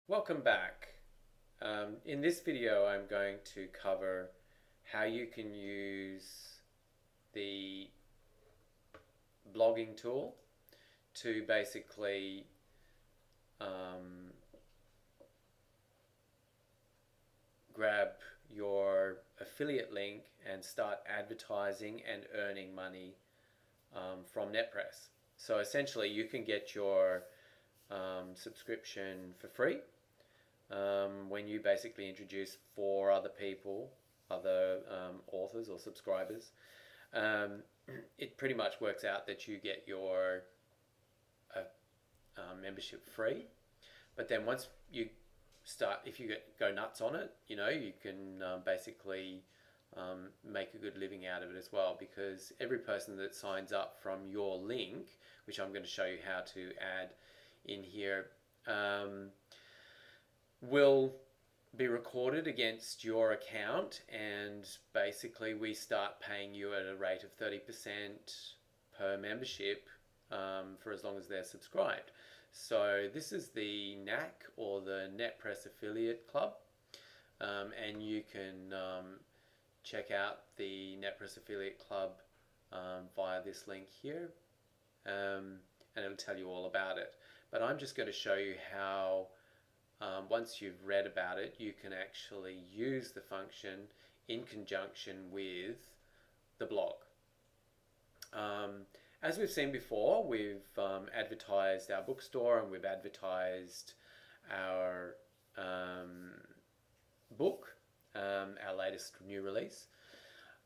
Welcome back. In this video, I'm going to cover how you can use the blogging tool to basically grab your affiliate link and start advertising and earning money from Nettpress. So essentially, you can get your subscription for free when you basically introduce four other people, other authors or subscribers. It pretty much works out that you get your membership free. But then once you start, if you go nuts on it, you can basically make a good living out of it as well, because every person that signs up from your link, which I'm going to show you how to add in here, will be recorded against your account, and basically we start paying you at a rate of 30% per membership for as long as they're subscribed. So this is the NAC, or the Nettpress Affiliate Club, and you can check out the Nettpress Affiliate Club via this link here, and it'll tell you all about it. But I'm just going to show you how once you've read about it, you can actually use the function in conjunction with the blog. As we've seen before, we've advertised our bookstore, and we've advertised our book, our latest new release,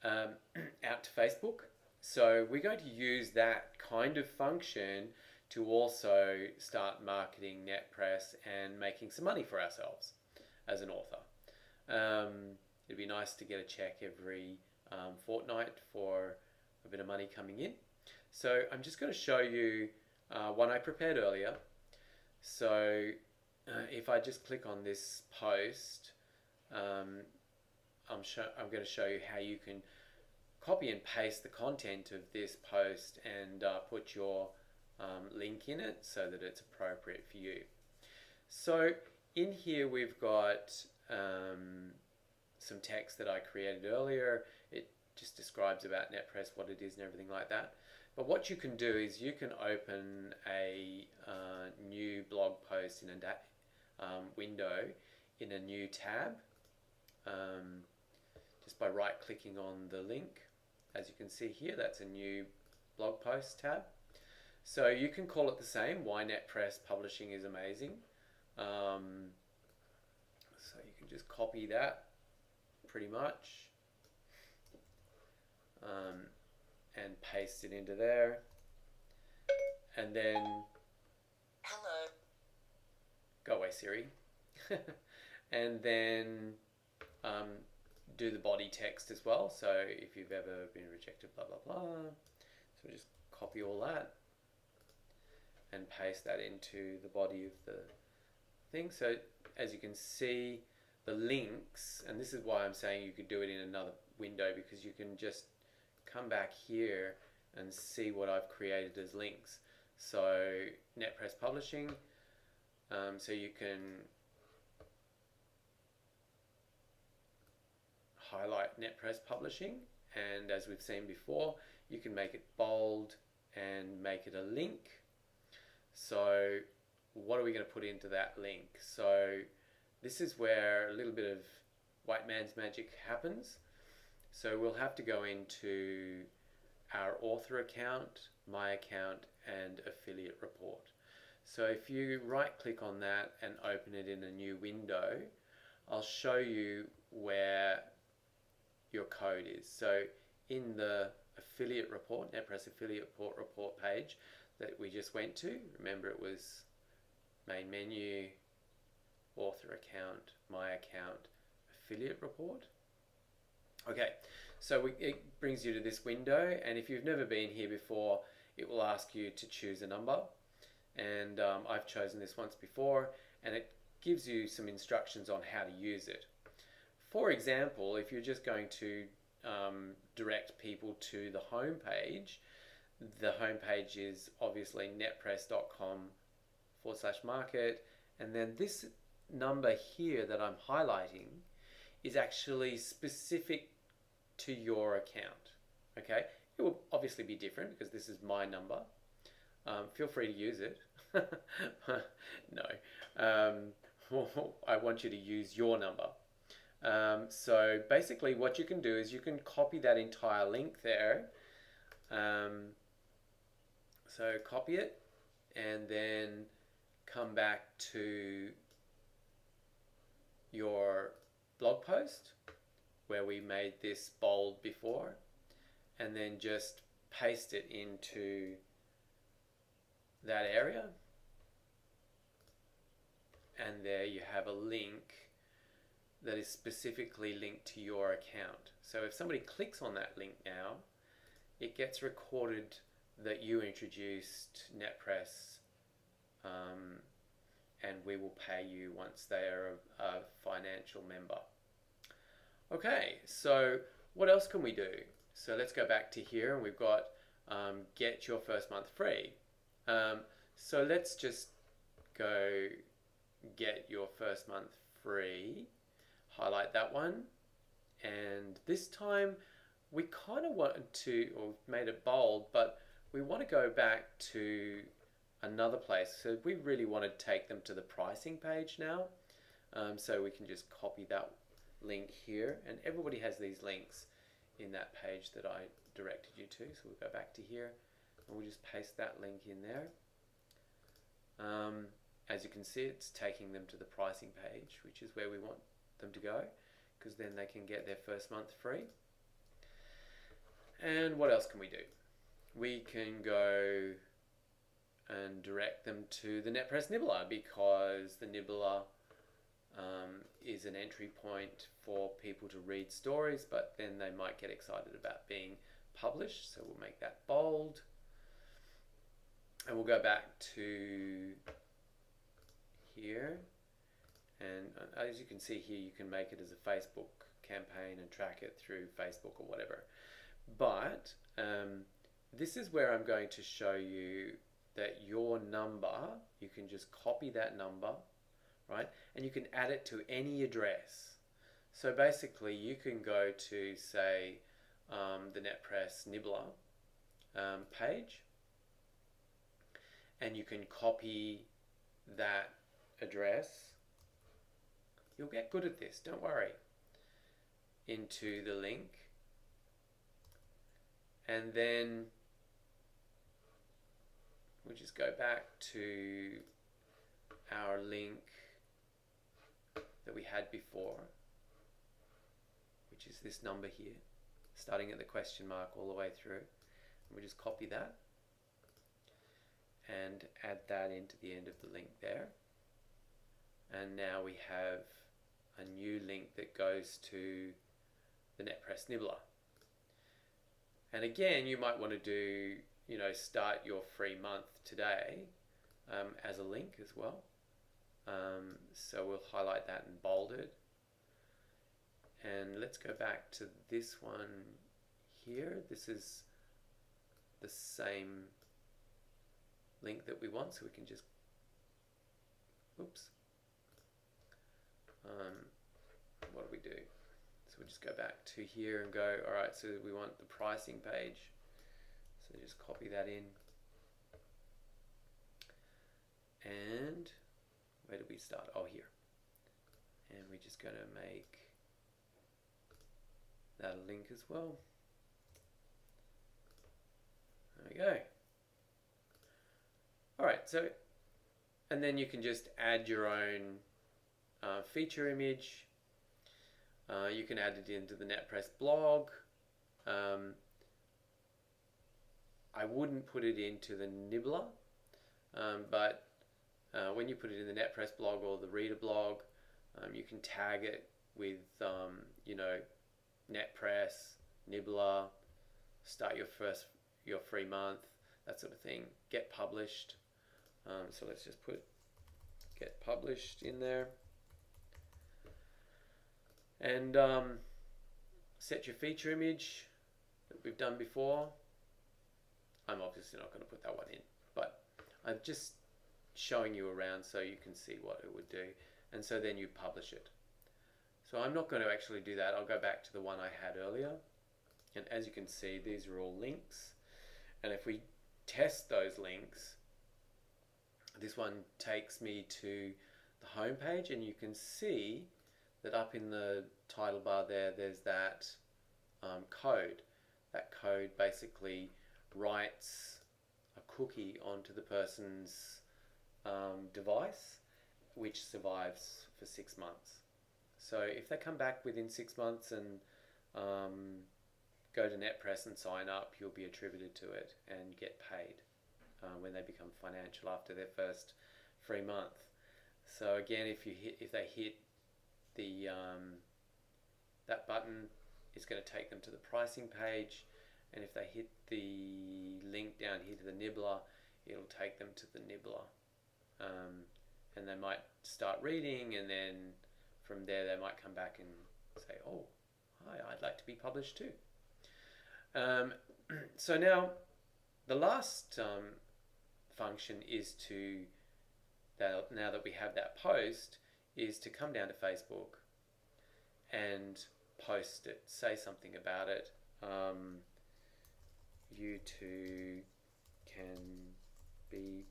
out to Facebook. So we're going to use that kind of function to also start marketing Nettpress and making some money for ourselves as an author. It'd be nice to get a check every fortnight for a bit of money coming in. So I'm just going to show you one I prepared earlier. So if I just click on this post, I'm going to show you how you can copy and paste the content of this post and put your link in it so that it's appropriate for you. So in here we've got some text that I created earlier. It just describes about Nettpress, what it is and everything like that. But what you can do is you can open a new blog post in a window in a new tab, just by right clicking on the link. As you can see here, that's a new blog post tab. So you can call it the same, Why Nettpress Publishing is Amazing. So you can just copy that pretty much and paste it into there. And then, Hello. go away Siri. And then do the body text as well. So if you've ever been rejected, blah, blah, blah. So just copy all that and paste that into the body of the thing. So as you can see, the links, and this is why I'm saying you could do it in another window, because you can just come back here and see what I've created as links. So Nettpress Publishing, so you can highlight Nettpress Publishing, and as we've seen before, you can make it bold and make it a link. So what are we going to put into that link? So this is where a little bit of white man's magic happens. So we'll have to go into our author account, my account, and affiliate report. So if you right click on that and open it in a new window, I'll show you where your code is. So in the affiliate report, Nettpress affiliate report page that we just went to, remember it was main menu, author account, my account, affiliate report. Okay, so it brings you to this window, and if you've never been here before, it will ask you to choose a number, and I've chosen this once before, and it gives you some instructions on how to use it. For example, if you're just going to direct people to the home page, the home page is obviously nettpress.com/market, and then this number here that I'm highlighting is actually specific to your account. Okay, it will obviously be different because this is my number. Feel free to use it. No, I want you to use your number. So basically what you can do is you can copy that entire link there. So copy it and then come back to your blog post where we made this bold before, and then just paste it into that area, and there you have a link that is specifically linked to your account. So if somebody clicks on that link now, it gets recorded that you introduced Nettpress, and we will pay you once they are a financial member. Okay, so what else can we do? So let's go back to here, and we've got get your first month free. So let's just go get your first month free, highlight that one, and this time we kind of wanted to, or made it bold, but we want to go back to another place. So we really want to take them to the pricing page now. So we can just copy that link here, and everybody has these links in that page that I directed you to. So we'll go back to here and we'll just paste that link in there. As you can see, it's taking them to the pricing page, which is where we want them to go, because then they can get their first month free. And what else can we do? We can go and direct them to the Nettpress Nibbler, because the Nibbler is an entry point for people to read stories, but then they might get excited about being published. So we'll make that bold. And we'll go back to here. And as you can see here, you can make it as a Facebook campaign and track it through Facebook or whatever. But this is where I'm going to show you that your number, you can just copy that number, right? And you can add it to any address. So basically you can go to, say, the Nettpress Nibbler page, and you can copy that address. You'll get good at this, don't worry, into the link. And then we'll just go back to our link that we had before, which is this number here, starting at the question mark all the way through. And we just copy that and add that into the end of the link there. And now we have a new link that goes to the Nettpress Nibbler. And again, you might want to do, start your free month today as a link as well. So we'll highlight that and bold it. And let's go back to this one here. This is the same link that we want, so we can just, oops. What do we do? So we'll just go back to here and go, all right, so we want the pricing page. So just copy that in. And where did we start? Oh, here. And we're just going to make that a link as well. There we go. All right, so, and then you can just add your own feature image. You can add it into the Nettpress blog. I wouldn't put it into the Nibbler, but when you put it in the Nettpress blog or the Reader blog, you can tag it with, Nettpress, Nibbler, start your free month, that sort of thing. Get published. So let's just put get published in there. And set your feature image that we've done before. I'm obviously not going to put that one in, but I'm just showing you around so you can see what it would do. and so then you publish it. So I'm not going to actually do that. I'll go back to the one I had earlier, and as you can see, these are all links, and if we test those links, this one takes me to the home page, and you can see that up in the title bar there's that code. That code basically writes a cookie onto the person's device, which survives for 6 months. So if they come back within 6 months and go to Nettpress and sign up, you'll be attributed to it and get paid when they become financial after their first free month. So again, if they hit the that button, it's going to take them to the pricing page, and if they hit the link down here to the nibbler, it'll take them to the nibbler, and they might start reading, and then from there they might come back and say, oh, hi, I'd like to be published too. So now the last function is to, now that we have that post, is to come down to Facebook and post it, say something about it. You too can be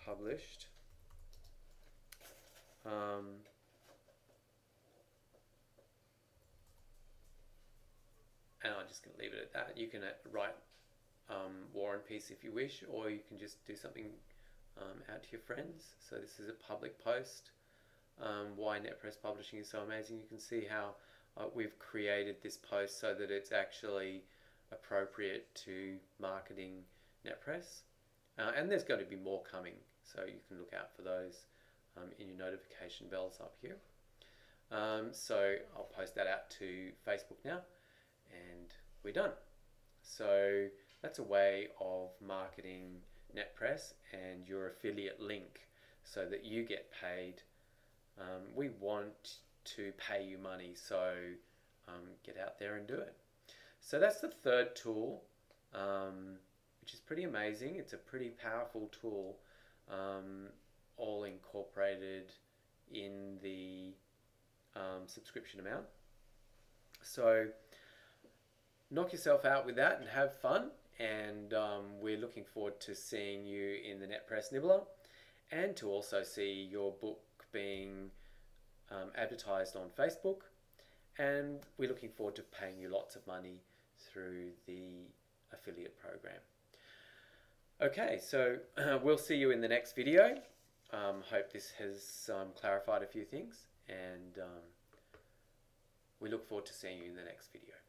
published. And I'm just going to leave it at that. You can write War and Peace if you wish, or you can just do something out to your friends. So this is a public post. Why Nettpress publishing is so amazing. You can see how we've created this post so that it's actually appropriate to marketing Nettpress. And there's going to be more coming, so you can look out for those in your notification bells up here. So I'll post that out to Facebook now, and we're done. So that's a way of marketing Nettpress and your affiliate link so that you get paid. We want to pay you money, so get out there and do it. So that's the third tool, which is pretty amazing. It's a pretty powerful tool, all incorporated in the subscription amount. So knock yourself out with that and have fun, and we're looking forward to seeing you in the Nettpress Nibbler, and to also see your book being advertised on Facebook, and we're looking forward to paying you lots of money through the affiliate program. Okay, so we'll see you in the next video. Hope this has clarified a few things, and we look forward to seeing you in the next video.